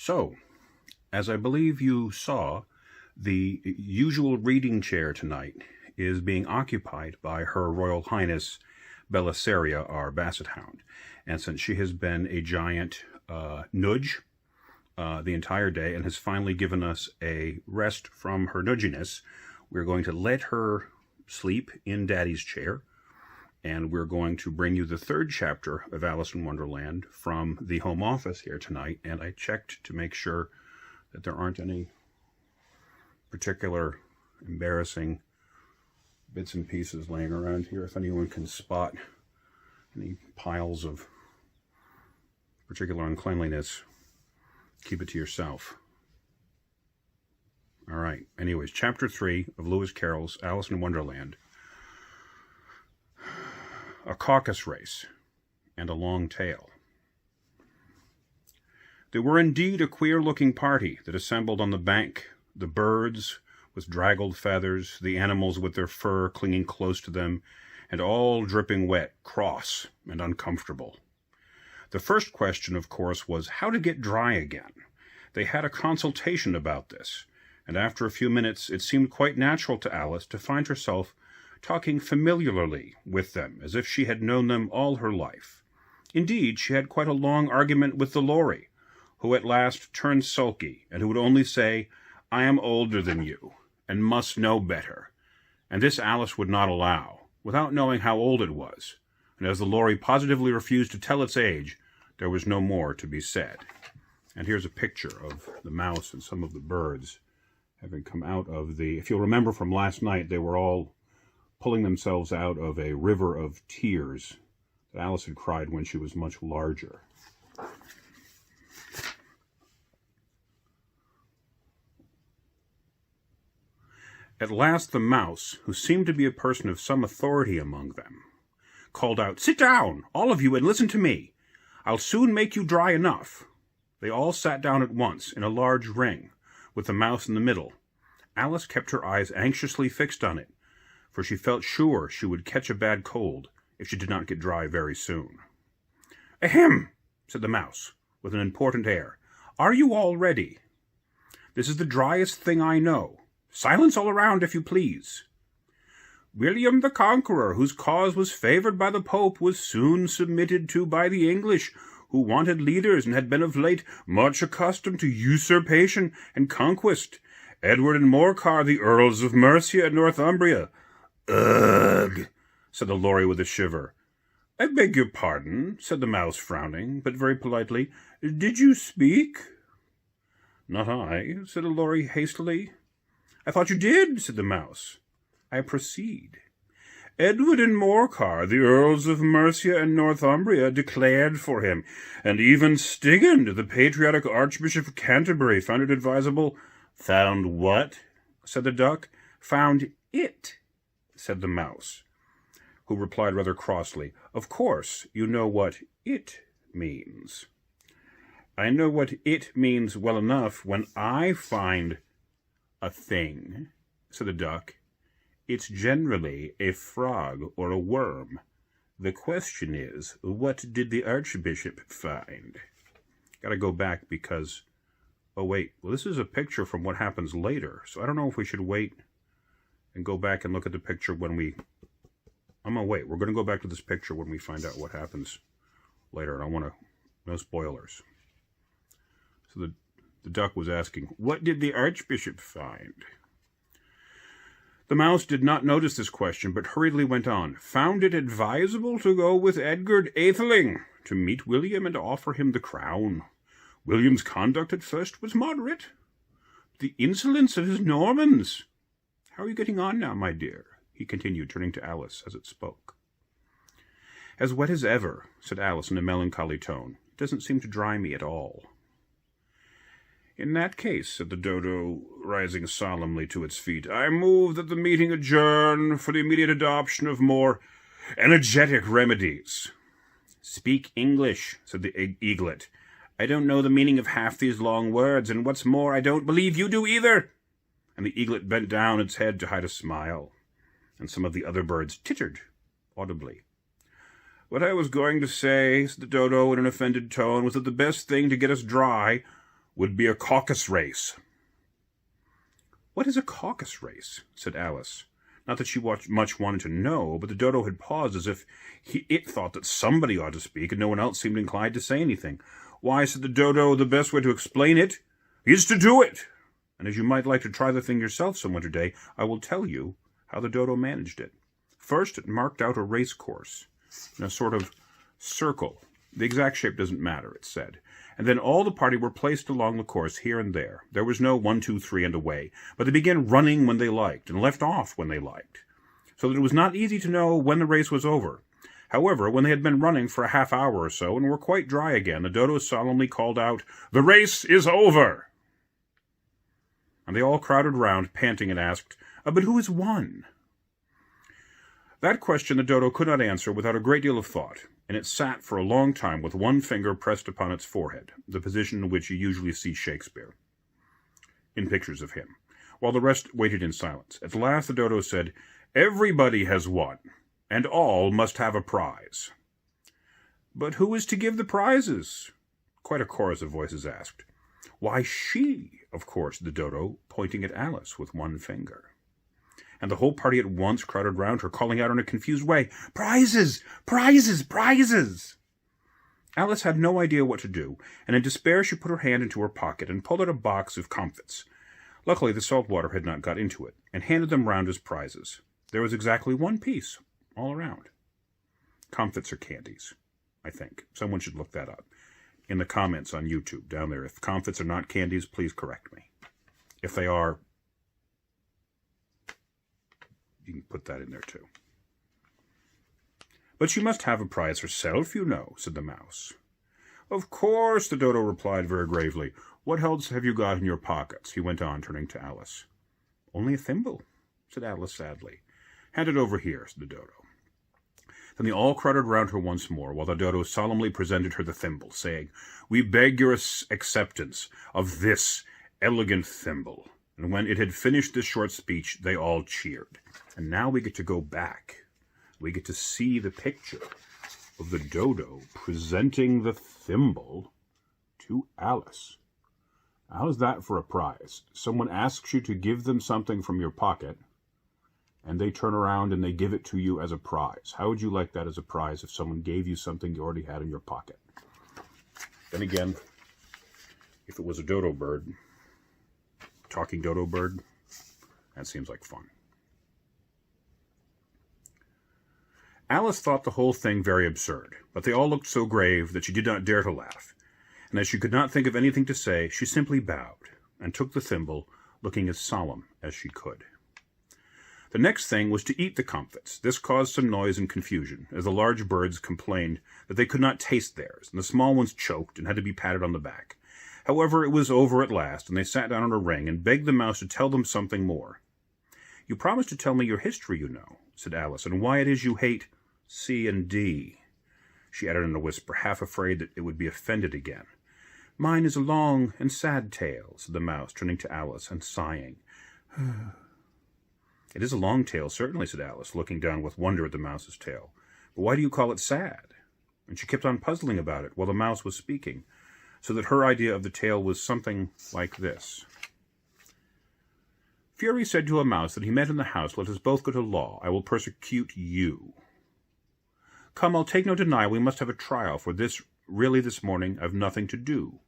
So, as I believe you saw, the usual reading chair tonight is being occupied by Her Royal Highness Belissaria, our Basset Hound. And since she has been a giant nudge the entire day and has finally given us a rest from her nudginess, we're going to let her sleep in Daddy's chair. And we're going to bring you the third chapter of Alice in Wonderland from the home office here tonight. And I checked to make sure that there aren't any particular embarrassing bits and pieces laying around here. If anyone can spot any piles of particular uncleanliness, keep it to yourself. All right. Anyways, Chapter 3 of Lewis Carroll's Alice in Wonderland. A caucus race, and a long tail. They were indeed a queer-looking party that assembled on the bank, the birds with draggled feathers, the animals with their fur clinging close to them, and all dripping wet, cross, and uncomfortable. The first question, of course, was how to get dry again. They had a consultation about this, and after a few minutes it seemed quite natural to Alice to find herself talking familiarly with them, as if she had known them all her life. Indeed, she had quite a long argument with the Lorry, who at last turned sulky, and who would only say, "I am older than you, and must know better." And this Alice would not allow, without knowing how old it was, and as the Lorry positively refused to tell its age, there was no more to be said. And here's a picture of the mouse and some of the birds having come out of the... If you'll remember from last night, they were all pulling themselves out of a river of tears that Alice had cried when she was much larger. At last the mouse, who seemed to be a person of some authority among them, called out, "Sit down, all of you, and listen to me. I'll soon make you dry enough." They all sat down at once, in a large ring, with the mouse in the middle. Alice kept her eyes anxiously fixed on it, for she felt sure she would catch a bad cold if she did not get dry very soon. "Ahem," said the mouse, with an important air. "Are you all ready? This is the driest thing I know. Silence all around, if you please. William the Conqueror, whose cause was favored by the Pope, was soon submitted to by the English, who wanted leaders and had been of late much accustomed to usurpation and conquest. Edward and Morcar, the Earls of Mercia and Northumbria." "Ugh," said the Lorry with a shiver. "I beg your pardon," said the mouse, frowning, but very politely. "Did you speak?" "Not I," said the Lorry hastily. "I thought you did," said the mouse. "I proceed. Edward and Morcar, the Earls of Mercia and Northumbria, declared for him, and even Stigand, the patriotic Archbishop of Canterbury, found it advisable—" "Found what?" said the duck. "Found it," said the mouse, who replied rather crossly, "Of course, you know what it means." "I know what it means well enough when I find a thing," said the duck. "It's generally a frog or a worm. The question is, what did the Archbishop find?" Gotta go back because... Oh, wait. Well, this is a picture from what happens later, so I don't know if we should wait and go back and look at the picture when we... I'm going to wait. We're going to go back to this picture when we find out what happens later, and I want to... No spoilers. So the duck was asking, what did the Archbishop find? The mouse did not notice this question, but hurriedly went on. "Found it advisable to go with Edgar Atheling, to meet William and offer him the crown. William's conduct at first was moderate. The insolence of his Normans... How are you getting on now, my dear?" he continued, turning to Alice as it spoke. "As wet as ever," said Alice in a melancholy tone. "It doesn't seem to dry me at all." "In that case," said the dodo, rising solemnly to its feet, "I move that the meeting adjourn for the immediate adoption of more energetic remedies." "Speak English," said the eaglet. "I don't know the meaning of half these long words, and what's more, I don't believe you do either." And the eaglet bent down its head to hide a smile, and some of the other birds tittered audibly. "What I was going to say," said the dodo in an offended tone, "was that the best thing to get us dry would be a caucus race. What is a caucus race? Said Alice. Not that she much wanted to know, but the dodo had paused as if it thought that somebody ought to speak, and no one else seemed inclined to say anything. Why, said the dodo, the best way to explain it is to do it. And as you might like to try the thing yourself some winter day, I will tell you how the dodo managed it. First, it marked out a race course in a sort of circle. The exact shape doesn't matter, it said. And then all the party were placed along the course here and there. There was no 1, 2, 3 and away, but they began running when they liked and left off when they liked, so that it was not easy to know when the race was over. However, when they had been running for a half hour or so and were quite dry again, the dodo solemnly called out, "The race is over!" And they all crowded round, panting, and asked, "But who has won?" That question the dodo could not answer without a great deal of thought, and it sat for a long time with one finger pressed upon its forehead, the position in which you usually see Shakespeare in pictures of him, while the rest waited in silence. At last the dodo said, "Everybody has won, and all must have a prize." "But who is to give the prizes?" Quite a chorus of voices asked. "Why, she, of course," the dodo, pointing at Alice with one finger. And the whole party at once crowded round her, calling out in a confused way, "Prizes! Prizes! Prizes!" Alice had no idea what to do, and in despair she put her hand into her pocket and pulled out a box of comfits. Luckily the salt water had not got into it, and handed them round as prizes. There was exactly one piece, all around. Comfits are candies, I think. Someone should look that up. In the comments on YouTube, down there, if comfits are not candies, please correct me. If they are, you can put that in there too. "But she must have a prize herself, you know," said the mouse. "Of course," the dodo replied very gravely. "What else have you got in your pockets?" he went on, turning to Alice. "Only a thimble," said Alice sadly. "Hand it over here," said the dodo. Then they all crowded round her once more, while the dodo solemnly presented her the thimble, saying, "We beg your acceptance of this elegant thimble." And when it had finished this short speech, they all cheered. And now we get to go back. We get to see the picture of the dodo presenting the thimble to Alice. How's that for a prize? Someone asks you to give them something from your pocket, and they turn around and they give it to you as a prize. How would you like that as a prize if someone gave you something you already had in your pocket? Then again, if it was a dodo bird, talking dodo bird, that seems like fun. Alice thought the whole thing very absurd, but they all looked so grave that she did not dare to laugh, and as she could not think of anything to say, she simply bowed and took the thimble, looking as solemn as she could. The next thing was to eat the comfits. This caused some noise and confusion, as the large birds complained that they could not taste theirs, and the small ones choked and had to be patted on the back. However, it was over at last, and they sat down on a ring and begged the mouse to tell them something more. "You promised to tell me your history, you know," said Alice, "and why it is you hate C and D," she added in a whisper, half afraid that it would be offended again. "Mine is a long and sad tale," said the mouse, turning to Alice and sighing. "It is a long tale, certainly," said Alice, looking down with wonder at the mouse's tail. "But why do you call it sad?" And she kept on puzzling about it while the mouse was speaking, so that her idea of the tale was something like this. "Fury said to a mouse that he met in the house, 'Let us both go to law. I will persecute you.' 'Come, I'll take no denial. We must have a trial, for this morning I've nothing to do.'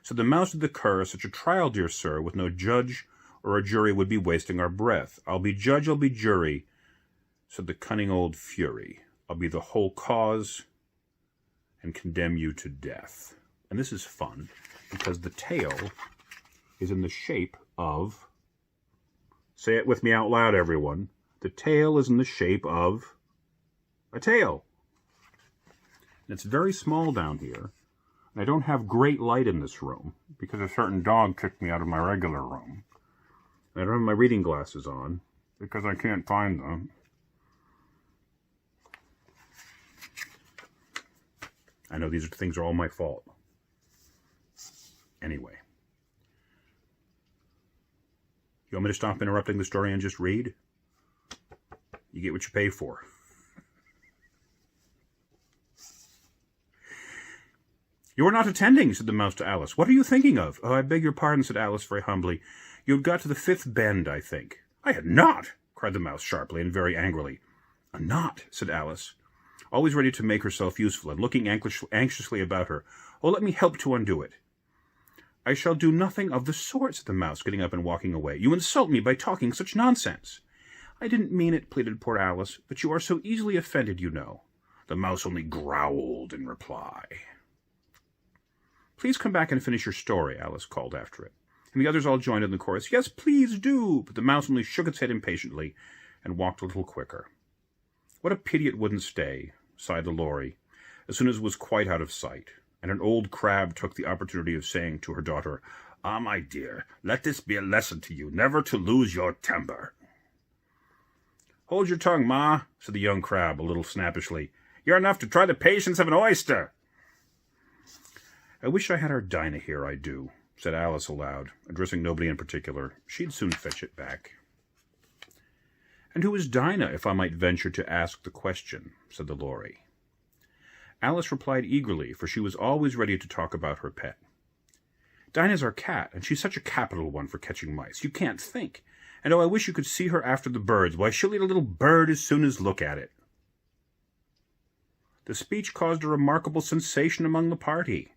Said the mouse to the cur, 'Such a trial, dear sir, with no judge or a jury would be wasting our breath.' 'I'll be judge, I'll be jury,' said the cunning old Fury. 'I'll be the whole cause and condemn you to death.'" And this is fun, because the tail is in the shape of, say it with me out loud, everyone, the tail is in the shape of a tail. And it's very small down here. And I don't have great light in this room, because a certain dog kicked me out of my regular room. And I don't have my reading glasses on, because I can't find them. I know these things are all my fault. Anyway. You want me to stop interrupting the story and just read? You get what you pay for. You are not attending, said the mouse to Alice. What are you thinking of? Oh, I beg your pardon, said Alice very humbly. You had got to the 5th bend, I think. I had not, cried the mouse sharply and very angrily. Not, said Alice, always ready to make herself useful and looking anxiously about her. Oh, let me help to undo it. I shall do nothing of the sort, said the mouse, getting up and walking away. You insult me by talking such nonsense. I didn't mean it, pleaded poor Alice, but you are so easily offended, you know. The mouse only growled in reply. Please come back and finish your story, Alice called after it. And the others all joined in the chorus. Yes, please do. But the mouse only shook its head impatiently and walked a little quicker. What a pity it wouldn't stay, sighed the Lory, as soon as it was quite out of sight, and an old crab took the opportunity of saying to her daughter, Ah, my dear, let this be a lesson to you, never to lose your temper. Hold your tongue, Ma, said the young crab a little snappishly. You're enough to try the patience of an oyster. I wish I had our Dinah here, I do, said Alice aloud, addressing nobody in particular. She'd soon fetch it back. And who is Dinah, if I might venture to ask the question, said the Lory. Alice replied eagerly, for she was always ready to talk about her pet. Dinah's our cat, and she's such a capital one for catching mice. You can't think. And oh, I wish you could see her after the birds. Why, she'll eat a little bird as soon as look at it. The speech caused a remarkable sensation among the party.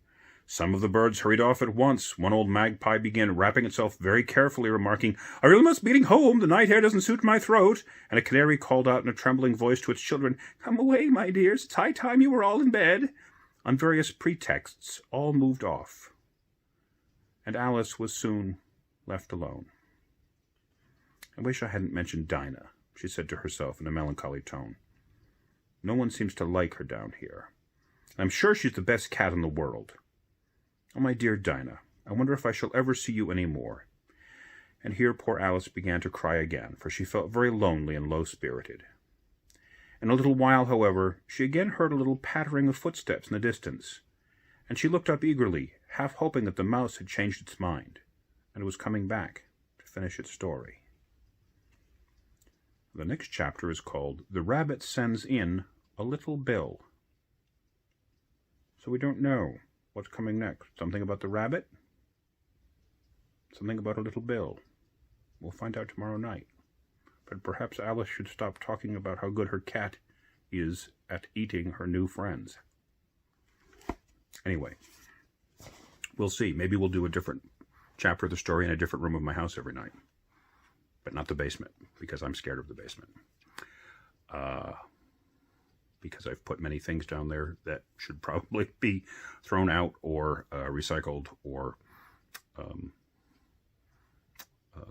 Some of the birds hurried off at once. One old magpie began wrapping itself very carefully, remarking, I really must be getting home. The night air doesn't suit my throat. And a canary called out in a trembling voice to its children, Come away, my dears. It's high time you were all in bed. On various pretexts, all moved off. And Alice was soon left alone. I wish I hadn't mentioned Dinah, she said to herself in a melancholy tone. No one seems to like her down here. I'm sure she's the best cat in the world. Oh, my dear Dinah, I wonder if I shall ever see you any more. And here poor Alice began to cry again, for she felt very lonely and low-spirited. In a little while, however, she again heard a little pattering of footsteps in the distance, and she looked up eagerly, half hoping that the mouse had changed its mind, and was coming back to finish its story. The next chapter is called The Rabbit Sends in a Little Bill. So we don't know what's coming next. Something about the rabbit? Something about a little bill. We'll find out tomorrow night. But perhaps Alice should stop talking about how good her cat is at eating her new friends. Anyway, we'll see. Maybe we'll do a different chapter of the story in a different room of my house every night. But not the basement, because I'm scared of the basement. Because I've put many things down there that should probably be thrown out or recycled or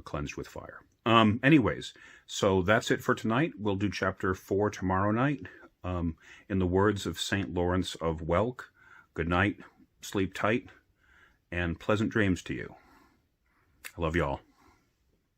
cleansed with fire. Anyways, so that's it for tonight. We'll do chapter 4 tomorrow night. In the words of St. Lawrence of Welk, good night, sleep tight, and pleasant dreams to you. I love you all.